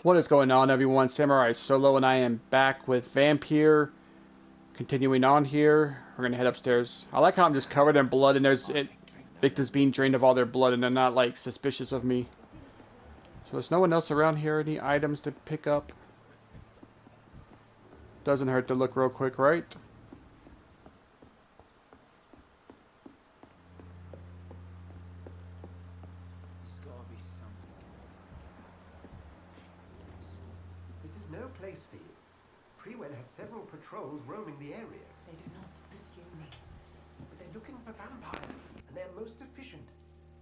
What is going on, everyone? Samurai Solo, and I am back with Vampyr. Continuing on here, we're gonna head upstairs. I like how I'm just covered in blood, and victims being drained of all their blood, and they're not like suspicious of me. So there's no one else around here. Any items to pick up? Doesn't hurt to look real quick, right? There's gotta be something. This is no place for you. Prewen has several patrols roaming the area. They do not pursue me. But they're looking for vampires, and they're most efficient.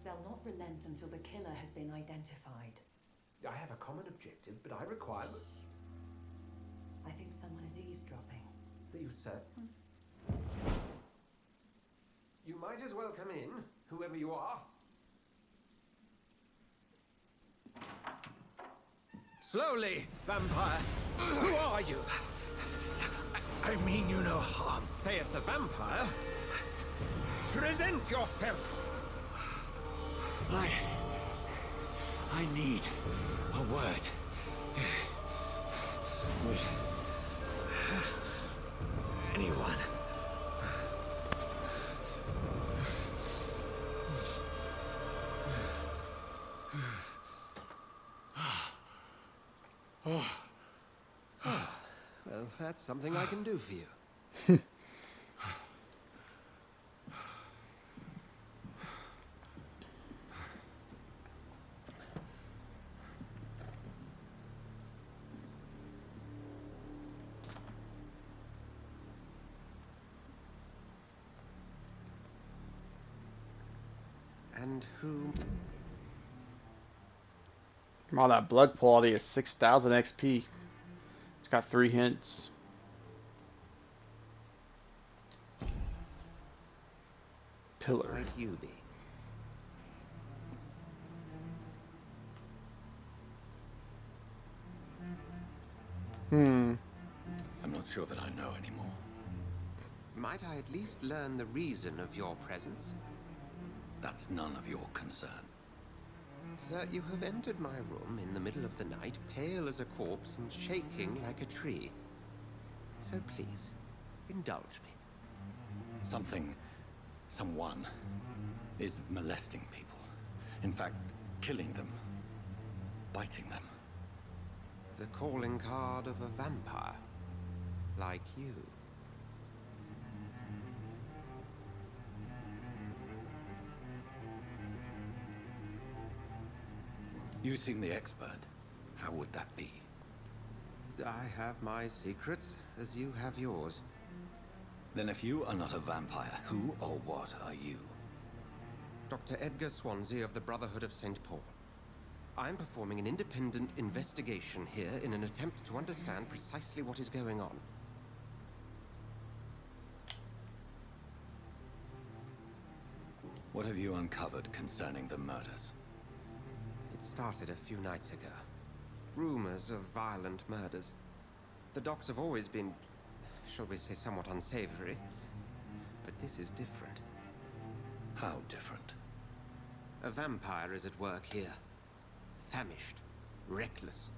They'll not relent until the killer has been identified. I have a common objective, but I require... I think someone is eavesdropping. Are you certain? You might as well come in, whoever you are. Slowly, vampire. Who are you? I mean you no harm. Saith the vampire. Present yourself. I need a word. With anyone. Well, that's something I can do for you. And who... Wow, that blood quality is 6,000 XP. It's got 3 hints. Pillar. might you be? Hmm. I'm not sure that I know anymore. Might I at least learn the reason of your presence? That's none of your concern. Sir, you have entered my room in the middle of the night, pale as a corpse and shaking like a tree. So please, indulge me. Someone is molesting people. In fact, killing them. Biting them. The calling card of a vampire. Like you. You seem the expert. How would that be? I have my secrets, as you have yours. Then if you are not a vampire, who or what are you? Dr. Edgar Swansea of the Brotherhood of St. Paul. I'm performing an independent investigation here in an attempt to understand precisely what is going on. What have you uncovered concerning the murders? It started a few nights ago. Rumors of violent murders. The docks have always been, shall we say, somewhat unsavory. But this is different. How different? A vampire is at work here. Famished. Reckless.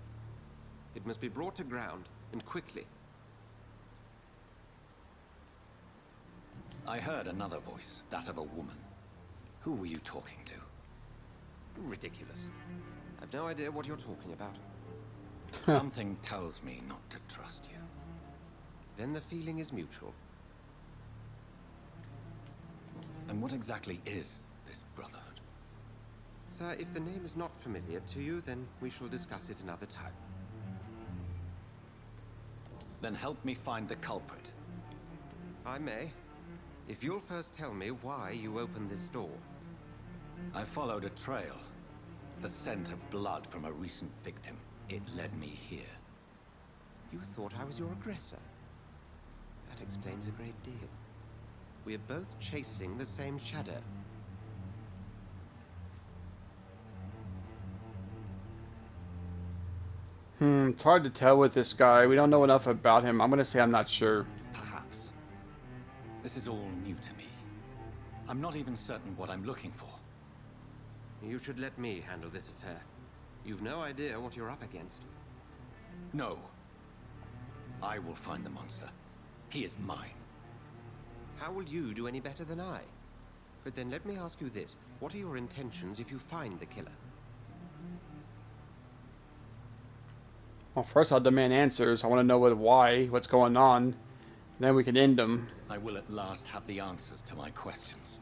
It must be brought to ground, and quickly. I heard another voice, that of a woman. Who were you talking to? Ridiculous. I've no idea what you're talking about. Something tells me not to trust you. Then the feeling is mutual. And what exactly is this brotherhood? Sir, if the name is not familiar to you, then we shall discuss it another time. Then help me find the culprit. I may. If you'll first tell me why you opened this door. I followed a trail. The scent of blood from a recent victim. It led me here. You thought I was your aggressor. That explains a great deal. We are both chasing the same shadow. It's hard to tell with this guy. We don't know enough about him. I'm gonna say I'm not sure. Perhaps. This is all new to me. I'm not even certain what I'm looking for. You should let me handle this affair. You've no idea what you're up against. No. I will find the monster. He is mine. How will you do any better than I? But then let me ask you this. What are your intentions if you find the killer? Well, first I'll demand answers. I want to know why, what's going on. Then we can end them. I will at last have the answers to my questions.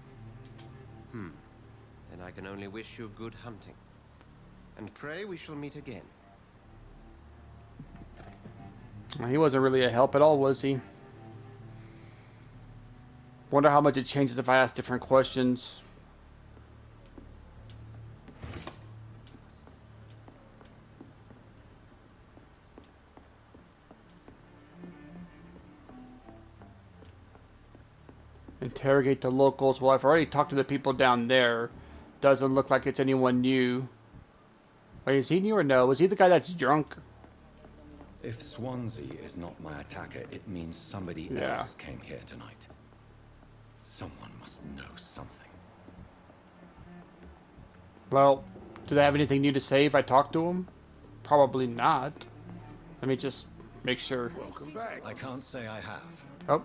Then I can only wish you good hunting. And pray we shall meet again. Well, he wasn't really a help at all, was he? Wonder how much it changes if I ask different questions. Interrogate the locals. Well, I've already talked to the people down there. Doesn't look like it's anyone new. Wait, is he new or no? Was he the guy that's drunk? If Swansea is not my attacker, it means somebody Yeah. else came here tonight. Someone must know something. Well, do they have anything new to say if I talk to him? Probably not. Let me just make sure. Welcome back. I can't say I have. Oh,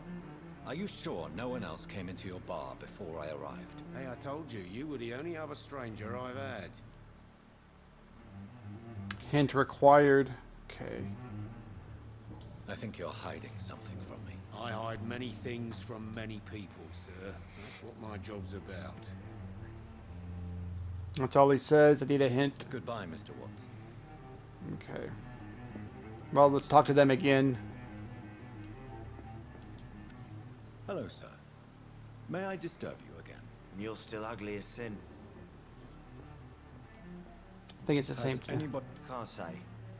Are you sure no one else came into your bar before I arrived? Hey, I told you, you were the only other stranger I've had. hint required. Okay. I think you're hiding something from me. I hide many things from many people, sir. That's what my job's about. That's all he says. I need a hint. Goodbye, Mr. Watts. Okay. Well, let's talk to them again. Hello, sir. May I disturb you again? You're still ugly as sin. I think it's the same Has thing. anybody... Can't say.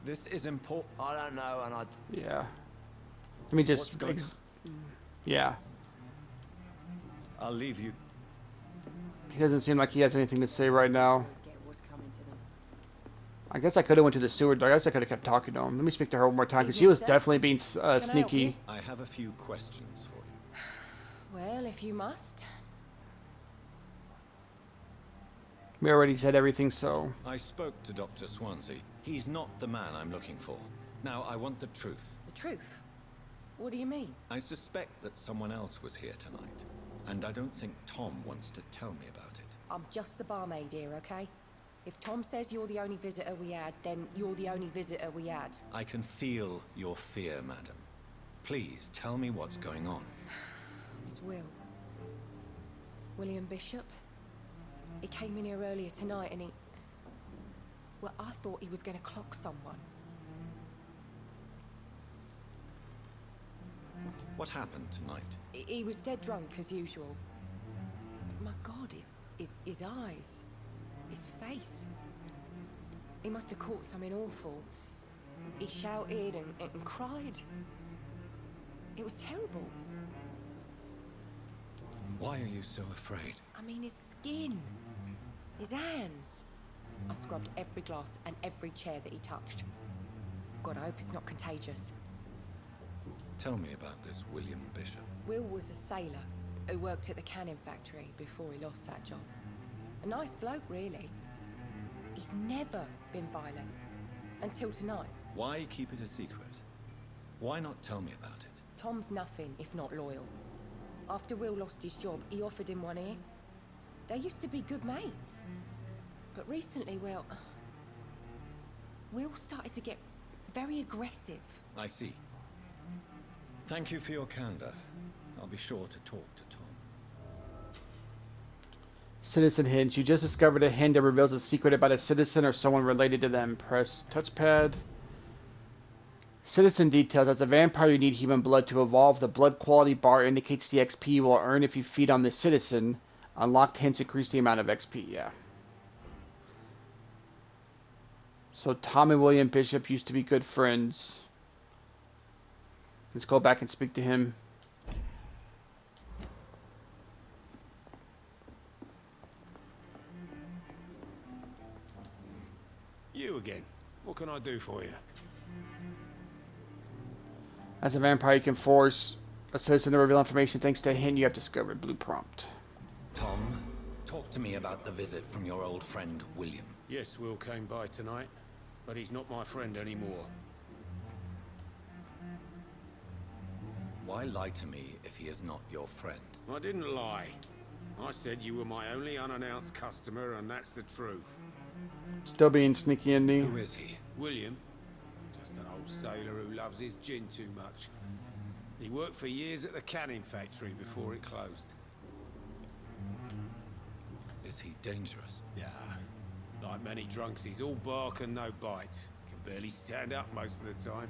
This is important. I don't know, and I... Yeah. Let me just... What's going Yeah. I'll leave you. He doesn't seem like he has anything to say right now. I guess I could have went to the steward. I guess I could have kept talking to him. Let me speak to her one more time, because she was definitely being sneaky. I have a few questions for you. Well, if you must. We already said everything, so... I spoke to Dr. Swansea. He's not the man I'm looking for. Now, I want the truth. The truth? What do you mean? I suspect that someone else was here tonight. And I don't think Tom wants to tell me about it. I'm just the barmaid here, okay? If Tom says you're the only visitor we had, then you're the only visitor we had. I can feel your fear, madam. Please, tell me what's going on. It's Will. William Bishop. He came in here earlier tonight and he... Well, I thought he was going to clock someone. What happened tonight? He was dead drunk, as usual. My God, his eyes. His face. He must have caught something awful. He shouted and cried. It was terrible. Why are you so afraid? I mean, his skin. His hands. I scrubbed every glass and every chair that he touched. God, I hope it's not contagious. Tell me about this William Bishop. Will was a sailor who worked at the cannon factory before he lost that job. A nice bloke, really. He's never been violent. Until tonight. Why keep it a secret? Why not tell me about it? Tom's nothing if not loyal. After Will lost his job, he offered him one ear. They used to be good mates. But recently, well... Will started to get very aggressive. I see. Thank you for your candor. I'll be sure to talk to Tom. Citizen hints. You just discovered a hint that reveals a secret about a citizen or someone related to them. Press touchpad. Citizen details. As a vampire, you need human blood to evolve. The blood quality bar indicates the XP you will earn if you feed on the citizen. Unlocked hints increase the amount of XP. Yeah. So Tom and William Bishop used to be good friends. Let's go back and speak to him. You again. What can I do for you? As a vampire, you can force a citizen to reveal information thanks to a hint you have discovered. Blue prompt. Tom, talk to me about the visit from your old friend, William. Yes, Will came by tonight, but he's not my friend anymore. Why lie to me if he is not your friend? I didn't lie. I said you were my only unannounced customer, and that's the truth. Still being sneaky in me. Who is he? William, just an old sailor who loves his gin too much. He worked for years at the canning factory before it closed. Is he dangerous? Yeah, like many drunks, he's all bark and no bite. Can barely stand up most of the time.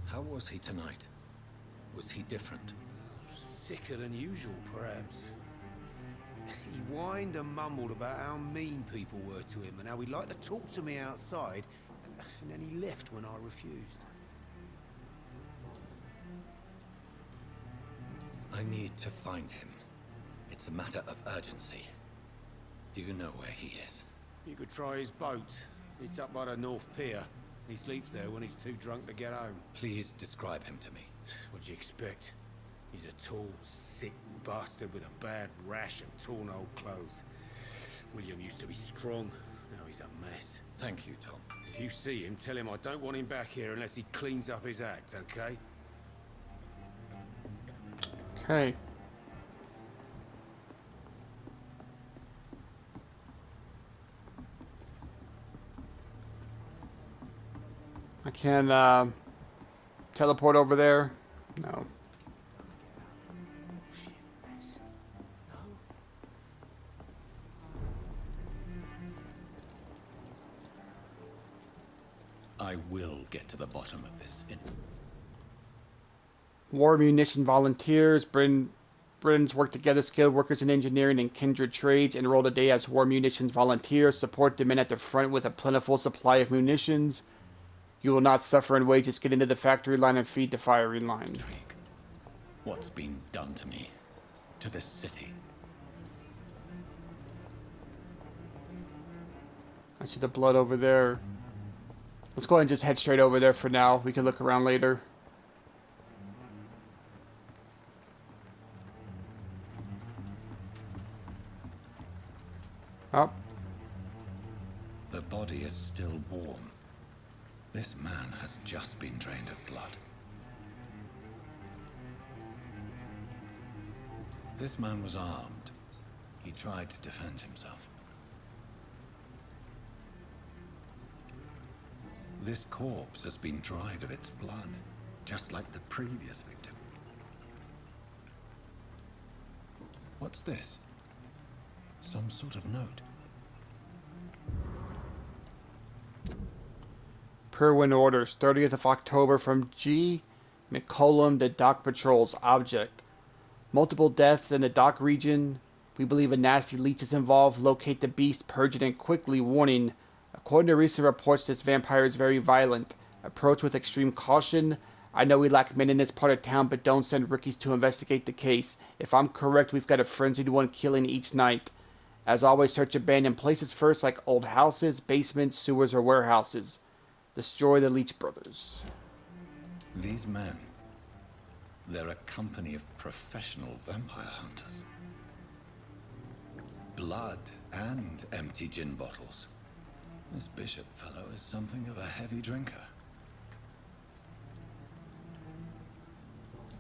How was he tonight? Was he different? Sicker than usual, perhaps. He whined and mumbled about how mean people were to him and how he'd like to talk to me outside, and then he left when I refused. I need to find him. It's a matter of urgency. Do you know where he is? You could try his boat. It's up by the North Pier. He sleeps there when he's too drunk to get home. Please describe him to me. What'd you expect? He's a tall, sick bastard with a bad rash and torn old clothes. William used to be strong. Now he's a mess. Thank you, Tom. If you see him, tell him I don't want him back here unless he cleans up his act, okay? Okay. I can teleport over there. No. I will get to the bottom of this. War munition volunteers. Britons work together, skilled workers in engineering and kindred trades, enroll today as war munitions volunteers, support the men at the front with a plentiful supply of munitions. You will not suffer in wages, get into the factory line and feed the firing line. What's been done to me? To this city? I see the blood over there. Let's go ahead and just head straight over there for now. We can look around later. Oh. The body is still warm. This man has just been drained of blood. This man was armed. He tried to defend himself. This corpse has been dried of its blood, just like the previous victim. What's this? Some sort of note. Perwin orders, 30th of October from G. McCollum to Dock Patrols. Object. Multiple deaths in the dock region. We believe a nasty leech is involved. Locate the beast, purge it, and quickly. Warning. According to recent reports, this vampire is very violent. Approach with extreme caution. I know we lack men in this part of town, but don't send rookies to investigate the case. If I'm correct, we've got a frenzied one killing each night. As always, search abandoned places first, like old houses, basements, sewers, or warehouses. Destroy the Leech Brothers. These men, they're a company of professional vampire hunters. Blood and empty gin bottles. This Bishop fellow is something of a heavy drinker.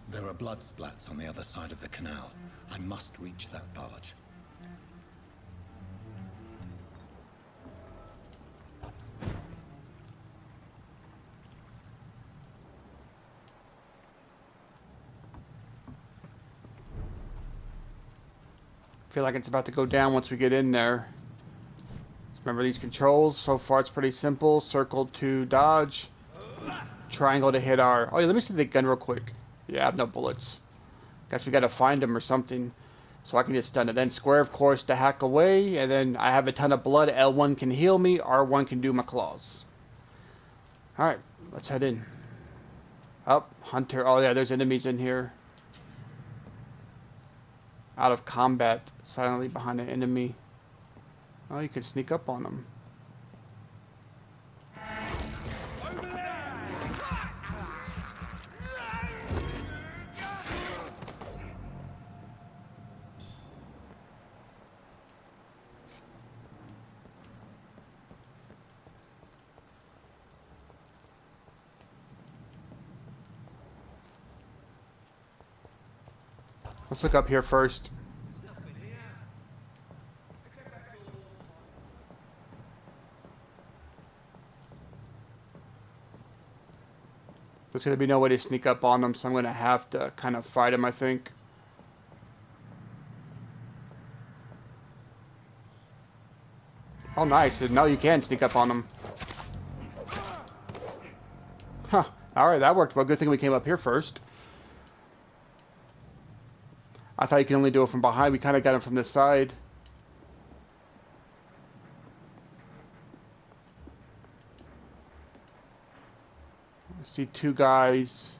There are blood splats on the other side of the canal. I must reach that barge. I feel like it's about to go down once we get in there. Remember these controls. So far it's pretty simple. Circle to dodge. Triangle to hit R. Oh yeah, let me see the gun real quick. Yeah, I have no bullets. Guess we gotta find them or something. So I can just stun it. Then square, of course, to hack away. And then I have a ton of blood. L1 can heal me. R1 can do my claws. Alright, let's head in. Up, Hunter. Oh yeah, there's enemies in here. Out of combat, silently behind an enemy. Oh, you can sneak up on them. Let's look up here first. There's going to be no way to sneak up on them, so I'm going to have to kind of fight them, I think. Oh, nice. No, you can sneak up on them. Huh. Alright, that worked well. Good thing we came up here first. I thought you could only do it from behind. We kind of got him from the side. I see two guys.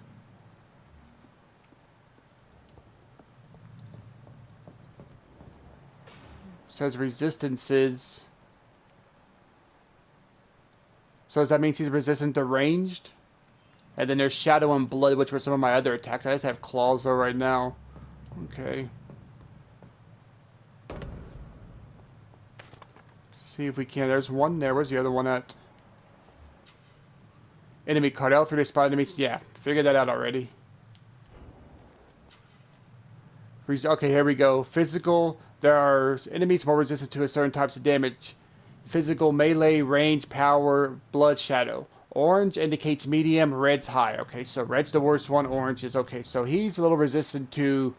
Says resistances. So does that mean he's resistant to ranged? And then there's Shadow and Blood, which were some of my other attacks. I just have Claws though right now. Okay. See if we can. There's one there. Where's the other one at? Enemy card. L3 spot enemies. Yeah, figured that out already. Okay, here we go. Physical. There are enemies more resistant to a certain types of damage. Physical, melee, range, power, blood, shadow. Orange indicates medium, red's high. Okay, so red's the worst one, orange is okay. So he's a little resistant to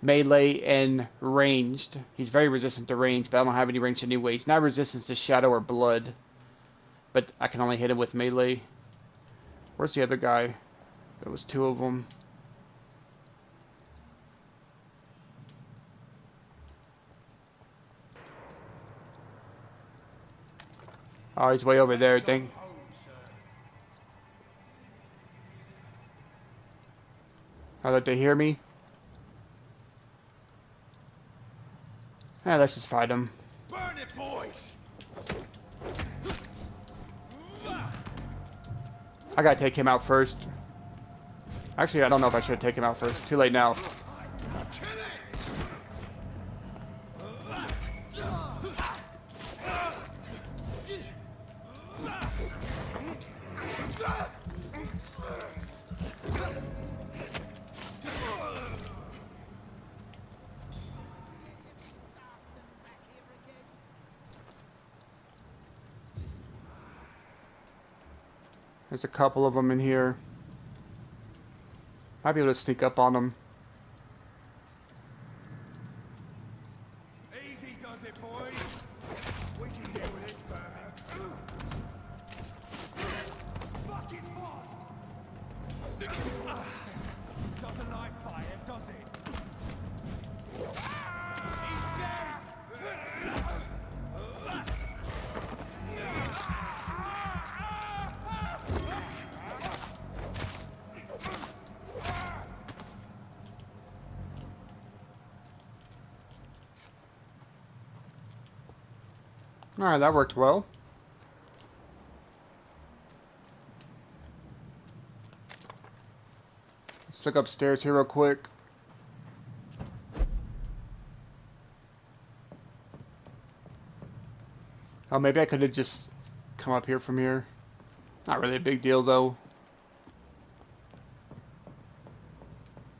melee and ranged. He's very resistant to range, but I don't have any range anyway. He's not resistant to shadow or blood. But I can only hit him with melee. Where's the other guy? There was two of them. Oh, he's way over there, dang. Now that they hear me. Let's just fight him. Burn it, boys! I gotta take him out first. Actually, I don't know if I should take him out first. Too late now. There's a couple of them in here. Might be able to sneak up on them. Easy does it, boys. We can deal with this, vermin. Fuck, it's fast. Doesn't like fire, does it? He's dead. Alright, that worked well. Let's look upstairs here real quick. Oh, maybe I could have just come up here from here. Not really a big deal, though.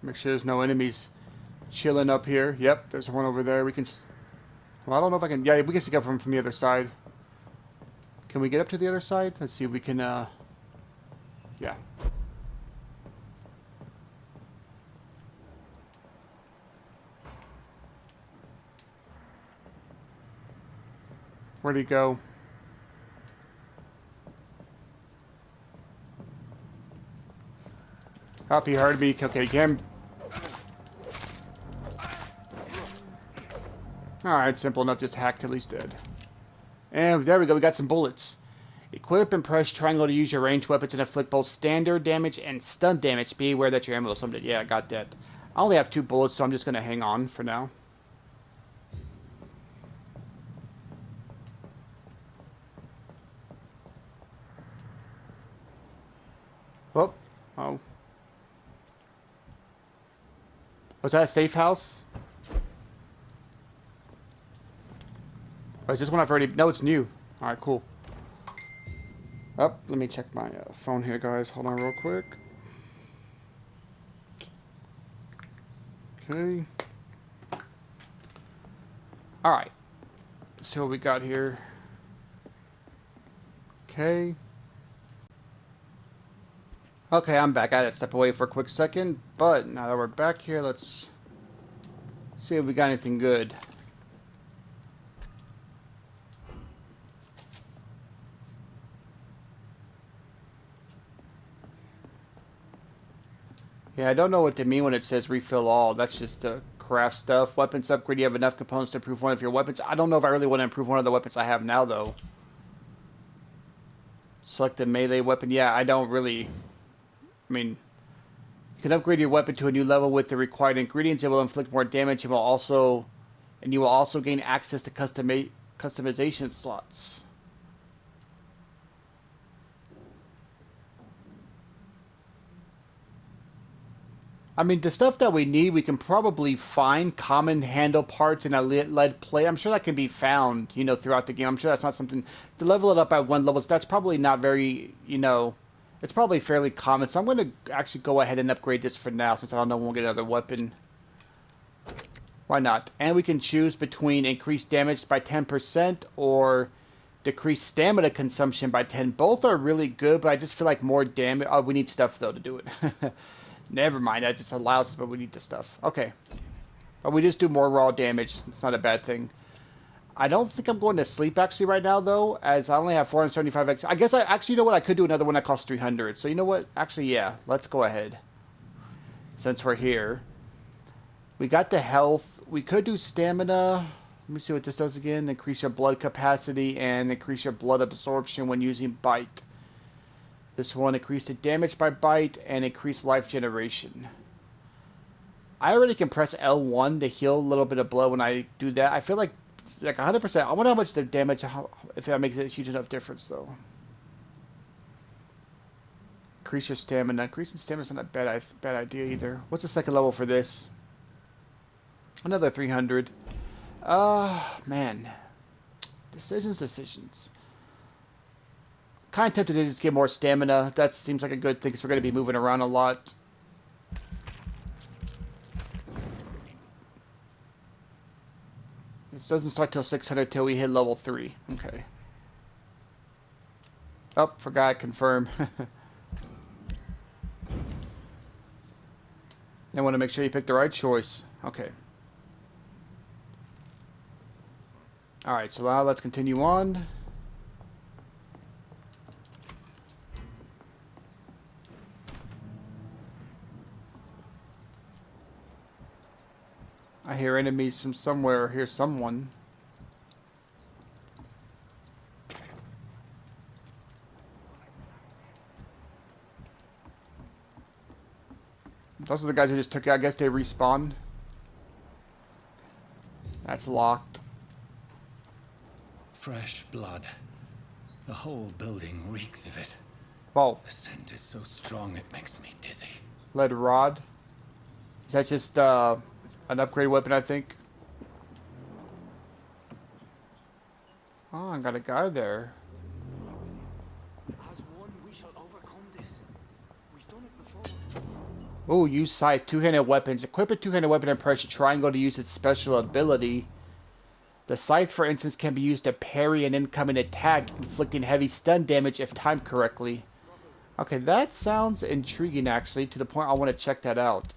Make sure there's no enemies chilling up here. Yep, there's one over there. We can... Well, I don't know if I can... Yeah, we can stick up from the other side. Can we get up to the other side? Let's see if we can, yeah. Where'd he go? Oh, he heard me. Okay, again. Alright, simple enough. Just hack till he's dead. And there we go. We got some bullets. Equip and press triangle to use your ranged weapons and inflict both standard damage and stun damage. Be aware that your ammo is limited. Yeah, I got that. I only have 2 bullets, so I'm just going to hang on for now. Oh. Oh. Was that a safe house? Oh, is this one I've already... No, it's new. Alright, cool. Oh, let me check my phone here, guys. Hold on real quick. Okay. Alright. Let's see what we got here. Okay. Okay, I'm back. I had to step away for a quick second, but now that we're back here, let's see if we got anything good. Yeah, I don't know what they mean when it says refill all. That's just craft stuff. Weapons upgrade. You have enough components to improve one of your weapons. I don't know if I really want to improve one of the weapons I have now, though. Select the melee weapon. Yeah, I don't really... I mean, you can upgrade your weapon to a new level with the required ingredients. It will inflict more damage. It will also... And you will also gain access to customization slots. I mean, the stuff that we need, we can probably find common handle parts in a lead plate. I'm sure that can be found, you know, throughout the game. I'm sure that's not something to level it up at one level. That's probably not very, you know, it's probably fairly common. So I'm going to actually go ahead and upgrade this for now, since I don't know when we'll get another weapon. Why not? And we can choose between increased damage by 10% or decreased stamina consumption by 10. Both are really good, but I just feel like more damage. Oh, we need stuff though to do it. Never mind, that just allows us, but we need the stuff. Okay. But we just do more raw damage. It's not a bad thing. I don't think I'm going to sleep actually right now, though, as I only have 475 X. I guess I actually, you know what? I could do another one that costs 300. So you know what? Actually, yeah. Let's go ahead. Since we're here. We got the health. We could do stamina. Let me see what this does again. Increase your blood capacity and increase your blood absorption when using bite. This one increased the damage by bite and increased life generation. I already can press L1 to heal a little bit of blood when I do that. I feel like 100%. I wonder how much the damage, if that makes a huge enough difference though. Increase your stamina. Increasing stamina is not a bad idea either. What's the second level for this? Another 300. Man. Decisions. Kind of tempted to just get more stamina. That seems like a good thing because we're going to be moving around a lot. This doesn't start till 600 till we hit level 3. Okay. Oh, forgot. Confirm. I want to make sure you pick the right choice. Okay. Alright, so now let's continue on. I hear enemies from somewhere or hear someone. Those are the guys who just took it. I guess they respawn. That's locked. Fresh blood. The whole building reeks of it. Whoa. The scent is so strong it makes me dizzy. Lead rod. Is that just an upgrade weapon, I think? Oh, I got a guy there. As one, we shall overcome this. We've done it before. Oh, use scythe. Two-handed weapons. Equip a two-handed weapon and press triangle to use its special ability. The scythe, for instance, can be used to parry an incoming attack, inflicting heavy stun damage if timed correctly. Okay, that sounds intriguing, actually, to the point I want to check that out.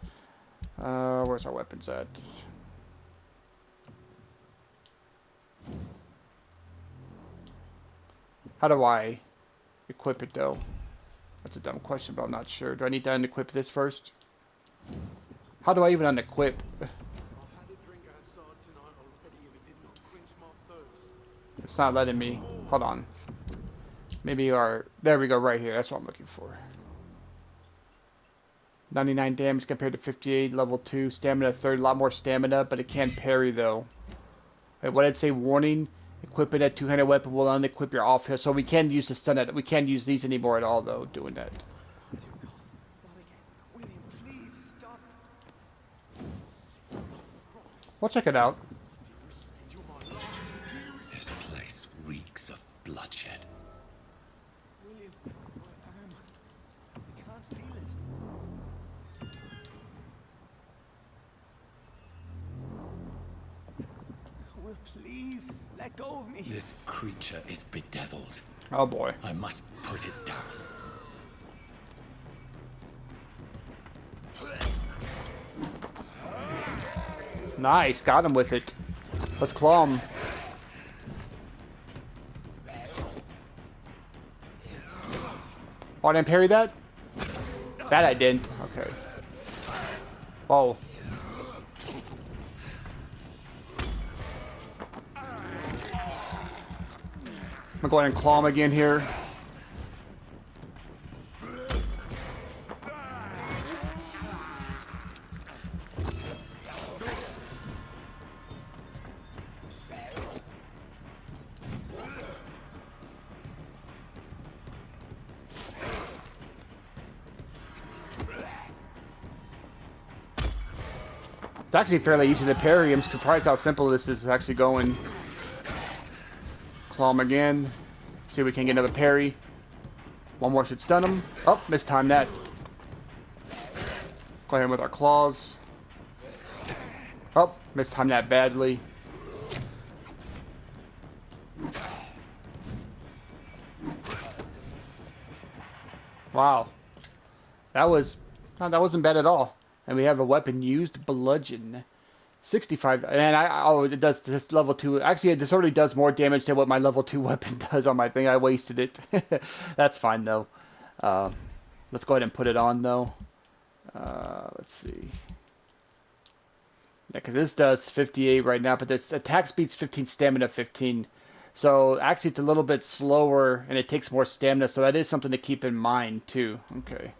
Where's our weapons at? How do I equip it, though? That's a dumb question, but I'm not sure. Do I need to unequip this first? How do I even unequip? It's not letting me. Hold on. Maybe our... There we go, right here. That's what I'm looking for. 99 damage compared to 58, level 2. Stamina 30, a lot more stamina, but it can't parry, though. Wait, what did it say? Warning. Equipping a two-handed weapon will unequip your off hit. So we can't use the stun at... We can't use these anymore at all, though, doing that. We'll check it out. This place reeks of bloodshed. William, where am I? I can't feel it. Will, please. Please, let go of me. This creature is bedeviled. Oh boy. I must put it down. Nice, got him with it. Let's claw him. Oh, I didn't parry that? That I didn't. Okay. Whoa. I'm gonna go ahead and claw him again here. It's actually fairly easy to parry. I'm surprised how simple this is actually going. Claw him again. See if we can get another parry. One more should stun him. Oh, mistimed that. Go ahead with our claws. Oh, mistimed that badly. Wow. That wasn't bad at all. And we have a weapon used bludgeon. 65. And it does this level 2. Actually, this already does more damage than what my level 2 weapon does on my thing. I wasted it. That's fine though. Let's go ahead and put it on though. Let's see. Yeah, because this does 58 right now, but this attack speed's 15, stamina 15. So actually, it's a little bit slower, and it takes more stamina. So that is something to keep in mind too. Okay.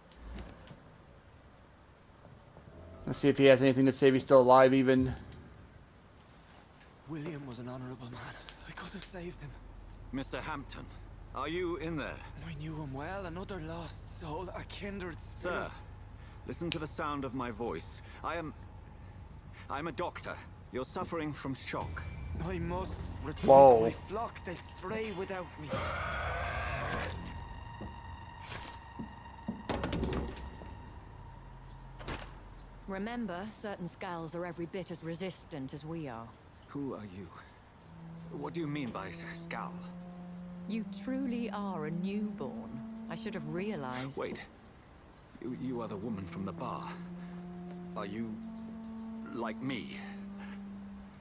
Let's see if he has anything to say if he's still alive even. William was an honorable man. I could have saved him. Mr. Hampton, are you in there? I knew him well, another lost soul, a kindred spirit. Sir, listen to the sound of my voice. I'm a doctor. You're suffering from shock. I must return Whoa. to my flock. They'll stray without me. Remember, certain skulls are every bit as resistant as we are. Who are you? What do you mean by scowl? You truly are a newborn. I should have realized. Wait. You are the woman from the bar. Are you like me?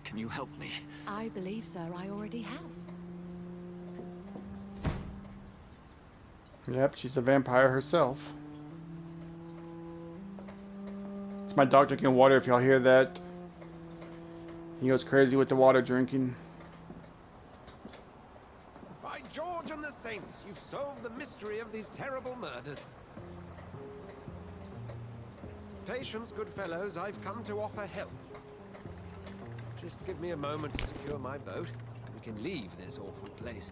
Can you help me? I believe, sir, I already have. Yep, she's a vampire herself. It's my dog drinking water if y'all hear that. He goes crazy with the water drinking. By George and the Saints, you've solved the mystery of these terrible murders. Patience, good fellows, I've come to offer help. Just give me a moment to secure my boat. We can leave this awful place.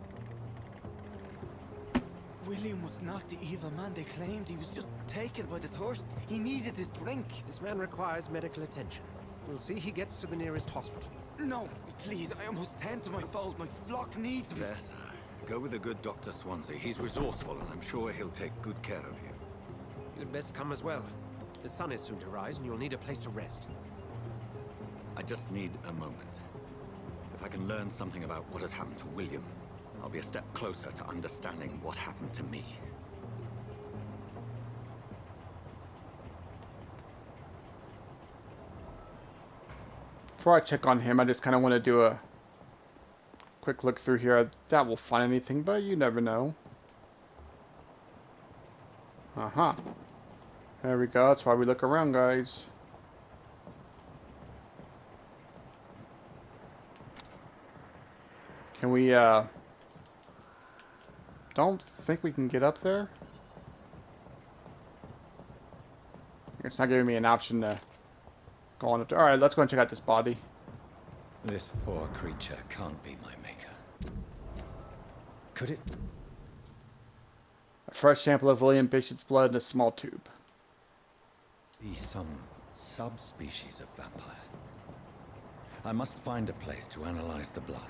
William was not the evil man they claimed. He was just taken by the thirst. He needed his drink. This man requires medical attention. We'll see he gets to the nearest hospital. No, please, I must tend to my fold. My flock needs me. Yes, sir. Go with the good Dr. Swansea. He's resourceful, and I'm sure he'll take good care of you. You'd best come as well. The sun is soon to rise, and you'll need a place to rest. I just need a moment. If I can learn something about what has happened to William, I'll be a step closer to understanding what happened to me. Before I check on him, I just kind of want to do a quick look through here. I doubt we'll find anything, but you never know. Uh-huh. There we go. That's why we look around, guys. Can we, don't think we can get up there. It's not giving me an option to go on up there. Alright, let's go and check out this body. This poor creature can't be my maker. Could it? A fresh sample of William Bishop's blood in a small tube. Be some subspecies of vampire. I must find a place to analyze the blood.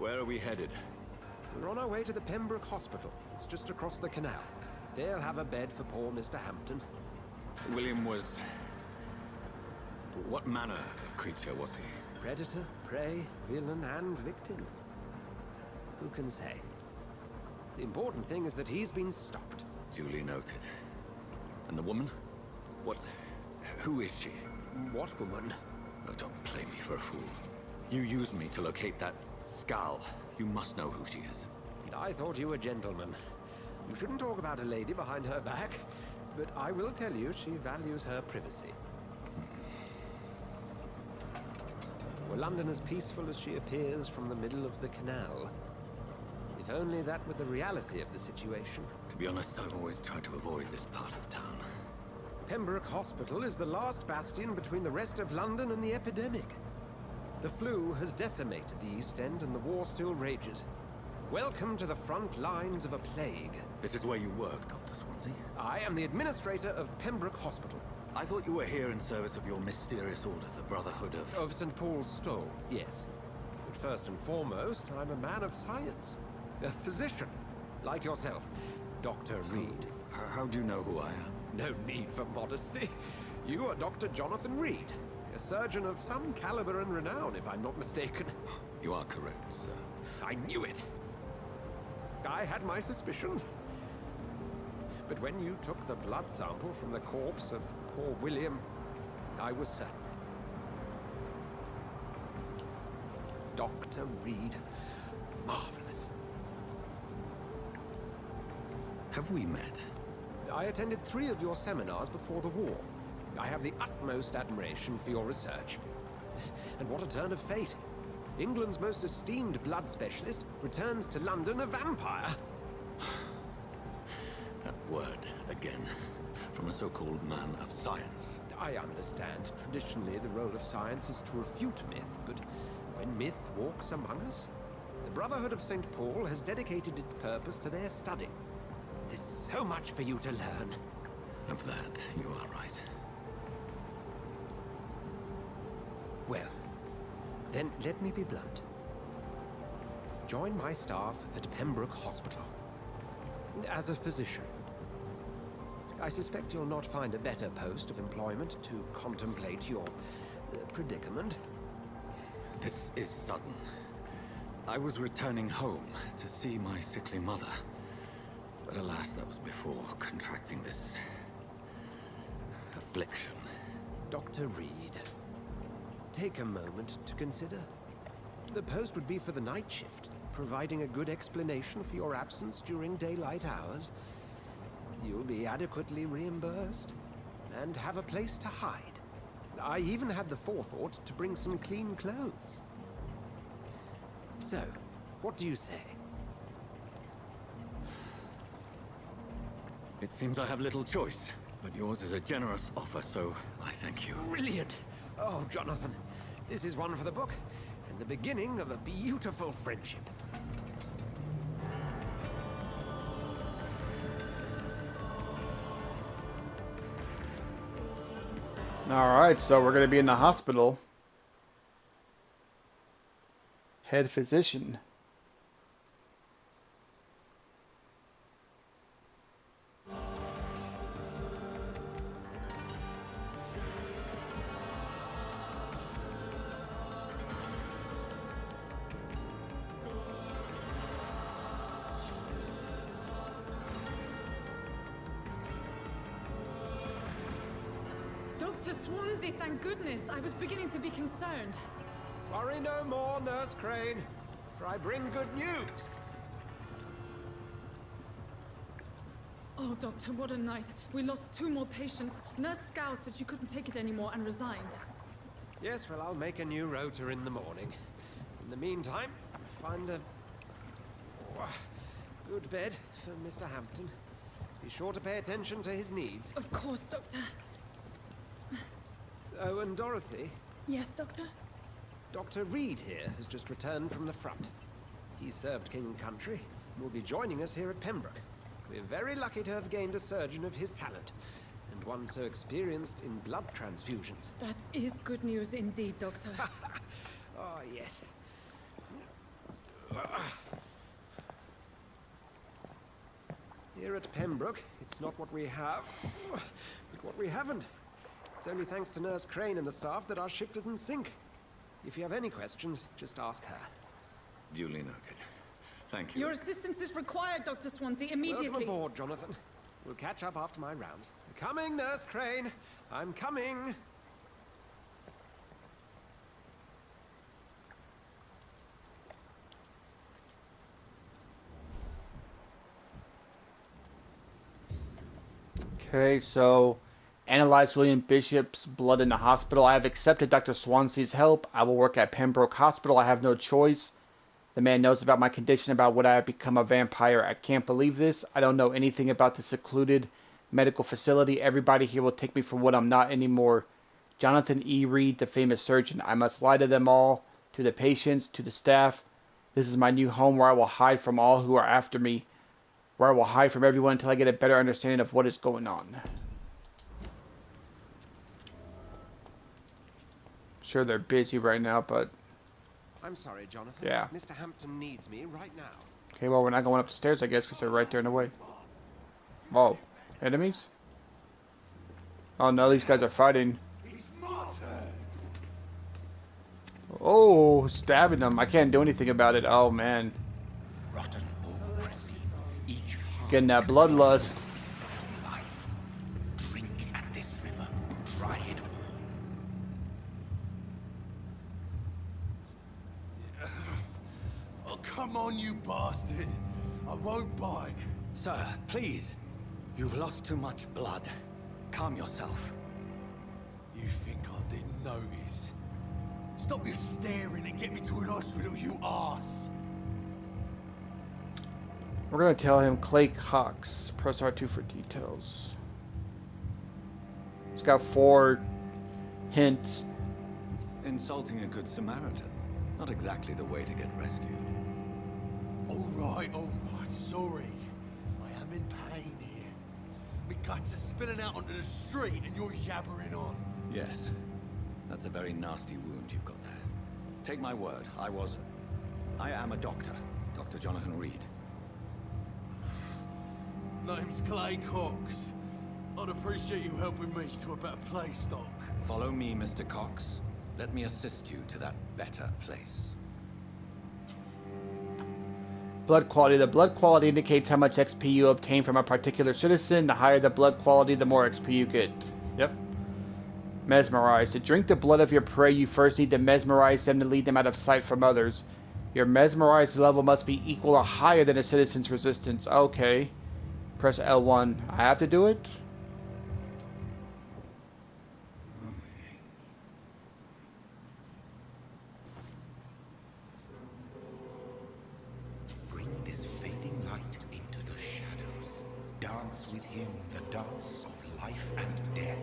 Where are we headed? We're on our way to the Pembroke Hospital. It's just across the canal. They'll have a bed for poor Mr. Hampton. William was... What manner of creature was he? Predator, prey, villain, and victim. Who can say? The important thing is that he's been stopped. Duly noted. And the woman? What... Who is she? What woman? Oh, don't play me for a fool. You used me to locate that skull. You must know who she is. I thought you a gentleman. You shouldn't talk about a lady behind her back, but I will tell you she values her privacy. Were London as peaceful as she appears from the middle of the canal? If only that were the reality of the situation. To be honest, I've always tried to avoid this part of town. Pembroke Hospital is the last bastion between the rest of London and the epidemic. The flu has decimated the East End and the war still rages. Welcome to the front lines of a plague. This is where you work, Dr. Swansea? I am the administrator of Pembroke Hospital. I thought you were here in service of your mysterious order, the Brotherhood of... Of St. Paul's Stole, yes. But first and foremost, I'm a man of science. A physician, like yourself, Dr. Reed. How do you know who I am? No need for modesty. You are Dr. Jonathan Reed, a surgeon of some caliber and renown, if I'm not mistaken. You are correct, sir. I knew it. I had my suspicions. But when you took the blood sample from the corpse of poor William, I was certain. Dr. Reed. Marvelous. Have we met? I attended 3 of your seminars before the war. I have the utmost admiration for your research. And what a turn of fate. England's most esteemed blood specialist returns to London a vampire. That word, again, from a so-called man of science. I understand. Traditionally, the role of science is to refute myth, but when myth walks among us, the Brotherhood of St. Paul has dedicated its purpose to their study. There's so much for you to learn. Of that, you are right. Well, then let me be blunt. Join my staff at Pembroke Hospital. As a physician. I suspect you'll not find a better post of employment to contemplate your predicament. This is sudden. I was returning home to see my sickly mother. But alas, that was before contracting this... affliction. Dr. Reed, take a moment to consider. The post would be for the night shift, providing a good explanation for your absence during daylight hours. You'll be adequately reimbursed, and have a place to hide. I even had the forethought to bring some clean clothes. So, what do you say? It seems I have little choice, but yours is a generous offer, so I thank you. Brilliant! Oh, Jonathan, this is one for the book, and the beginning of a beautiful friendship. Alright, so we're going to be in the hospital. Head physician. Dr. Swansea, thank goodness. I was beginning to be concerned. Worry no more, Nurse Crane, for I bring good news. Oh, Doctor, what a night. We lost 2 more patients. Nurse Scow said she couldn't take it anymore and resigned. Yes, well, I'll make a new rota in the morning. In the meantime, find a good bed for Mr. Hampton. Be sure to pay attention to his needs. Of course, Doctor. Oh, and Dorothy, Yes, Doctor? Dr. Reed here has just returned from the front. He served King and Country and will be joining us here at Pembroke. We're very lucky to have gained a surgeon of his talent, and one so experienced in blood transfusions. That is good news indeed, Doctor. Oh, yes. Here at Pembroke, it's not what we have, but what we haven't. It's only thanks to Nurse Crane and the staff that our ship doesn't sink. If you have any questions, just ask her. Duly noted. Thank you. Your assistance is required, Dr. Swansea, immediately. Welcome aboard, Jonathan. We'll catch up after my rounds. Coming, Nurse Crane. I'm coming. Okay, so analyze William Bishop's blood in the hospital. I have accepted Dr. Swansea's help. I will work at Pembroke Hospital. I have no choice. The man knows about my condition, about what I have become a vampire. I can't believe this. I don't know anything about the secluded medical facility. Everybody here will take me for what I'm not anymore. Jonathan E. Reed, the famous surgeon. I must lie to them all, to the patients, to the staff. This is my new home where I will hide from all who are after me, where I will hide from everyone until I get a better understanding of what is going on. Sure, they're busy right now, but I'm sorry, Jonathan. yeah. Mr. Hampton needs me right now. Okay, well, we're not going up the stairs, I guess, because they're right there in the way. Whoa. Enemies? Oh, no, these guys are fighting. Oh, stabbing them. I can't do anything about it. Oh, man. Rotten or pristine, each Getting that bloodlust. life. Drink at this river, try it all. Oh, come on, you bastard. I won't bite. Sir, please. You've lost too much blood. Calm yourself. You think I didn't notice? Stop your staring and get me to an hospital, you arse! We're going to tell him Clay Cox. Press R2 for details. It's got 4 hints. Insulting a good Samaritan. Not exactly the way to get rescued. Alright, sorry. I am in pain here. My guts are spilling out onto the street and you're yabbering on. Yes. That's a very nasty wound you've got there. Take my word, I am a doctor. Dr. Jonathan Reed. Name's Clay Cox. I'd appreciate you helping me to a better place, Doc. Follow me, Mr. Cox. Let me assist you to that better place. Blood quality. The blood quality indicates how much XP you obtain from a particular citizen. The higher the blood quality, the more XP you get. Yep. Mesmerize. To drink the blood of your prey, you first need to mesmerize them to lead them out of sight from others. Your mesmerized level must be equal or higher than a citizen's resistance. Okay. Press L1. I have to do it? Bring this fading light into the shadows. Dance with him the dance of life and death.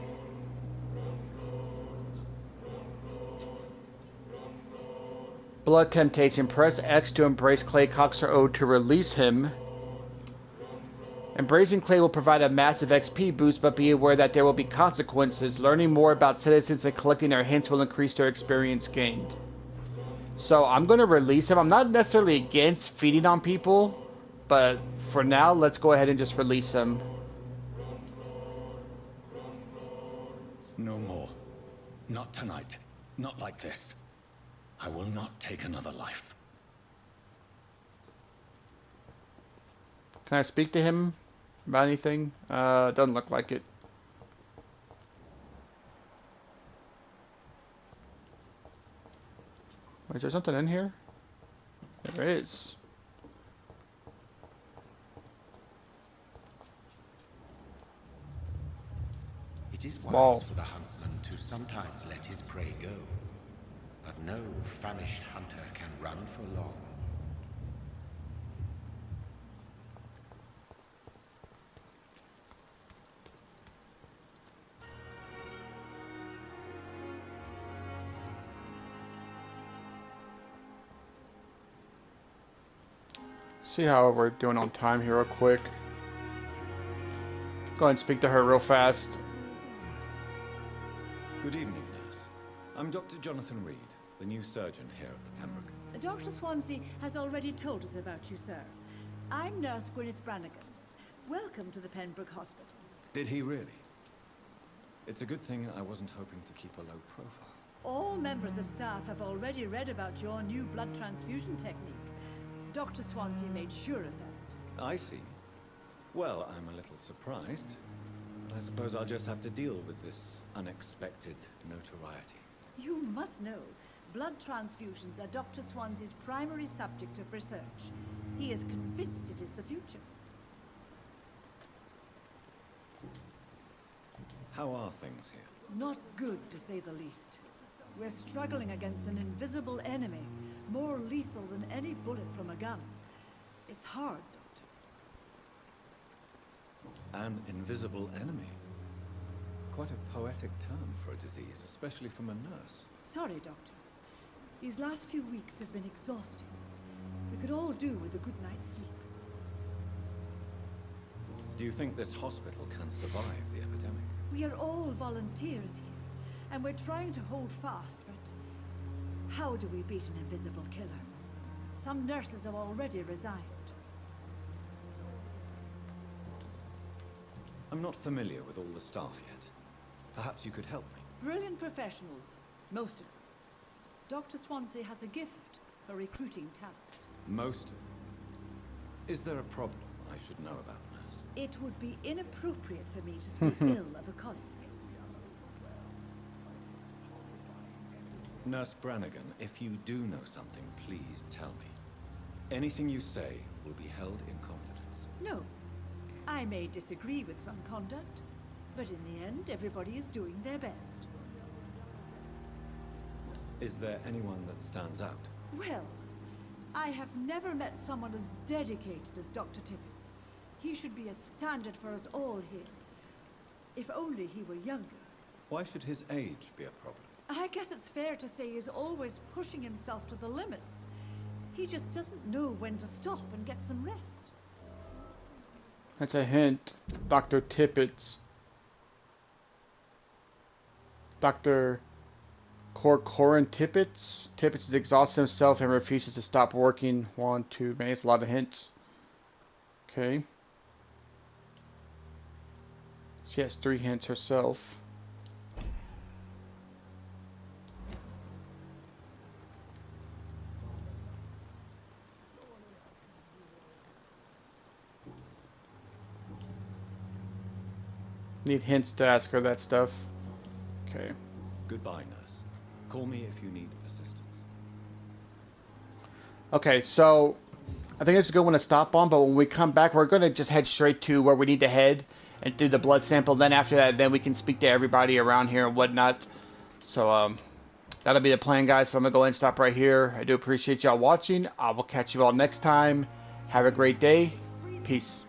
Blood temptation. Press X to embrace Clay Cox or O to release him. Embracing Clay will provide a massive XP boost, but be aware that there will be consequences. Learning more about citizens and collecting their hints will increase their experience gained. So I'm going to release him. I'm not necessarily against feeding on people, but for now, let's go ahead and just release him. No more. Not tonight. Not like this. I will not take another life. Can I speak to him about anything? Doesn't look like it. Wait, is there something in here? There is. It is Wow. wise for the huntsman to sometimes let his prey go. But no famished hunter can run for long. See how we're doing on time here real quick. Go ahead and speak to her real fast. Good evening, nurse. I'm Dr. Jonathan Reed, the new surgeon here at the Pembroke. Dr. Swansea has already told us about you, sir. I'm Nurse Gwyneth Brannigan. Welcome to the Pembroke Hospital. Did he really? It's a good thing I wasn't hoping to keep a low profile. All members of staff have already read about your new blood transfusion technique. Dr. Swansea made sure of that. I see. Well, I'm a little surprised. But I suppose I'll just have to deal with this unexpected notoriety. You must know, blood transfusions are Dr. Swansea's primary subject of research. He is convinced it is the future. How are things here? Not good, to say the least. We're struggling against an invisible enemy, more lethal than any bullet from a gun. It's hard, Doctor. An invisible enemy? Quite a poetic term for a disease, especially from a nurse. Sorry, Doctor. These last few weeks have been exhausting. We could all do with a good night's sleep. Do you think this hospital can survive the epidemic? We are all volunteers here, and we're trying to hold fast, but how do we beat an invisible killer? Some nurses have already resigned. I'm not familiar with all the staff yet. Perhaps you could help me. Brilliant professionals, most of them. Dr. Swansea has a gift for recruiting talent. Most of them. Is there a problem I should know about, nurse? It would be inappropriate for me to speak ill of a colleague. Nurse Brannigan, if you do know something, please tell me. Anything you say will be held in confidence. No. I may disagree with some conduct, but in the end, everybody is doing their best. Is there anyone that stands out? Well, I have never met someone as dedicated as Dr. Tippett. He should be a standard for us all here. If only he were younger. Why should his age be a problem? I guess it's fair to say he's always pushing himself to the limits. He just doesn't know when to stop and get some rest. That's a hint. Dr. Tippett's. Dr. Corcoran Tippett. Tippett has exhausted himself and refuses to stop working. 1, 2, man, it's a lot of hints. Okay. She has 3 hints herself. Need hints to ask her that stuff. Okay. Goodbye, nurse. Call me if you need assistance. Okay, so I think it's a good one to stop on, but when we come back, we're going to just head straight to where we need to head and do the blood sample. Then after that, then we can speak to everybody around here and whatnot. So that'll be the plan, guys. So I'm going to go ahead and stop right here. I do appreciate y'all watching. I will catch you all next time. Have a great day. Peace.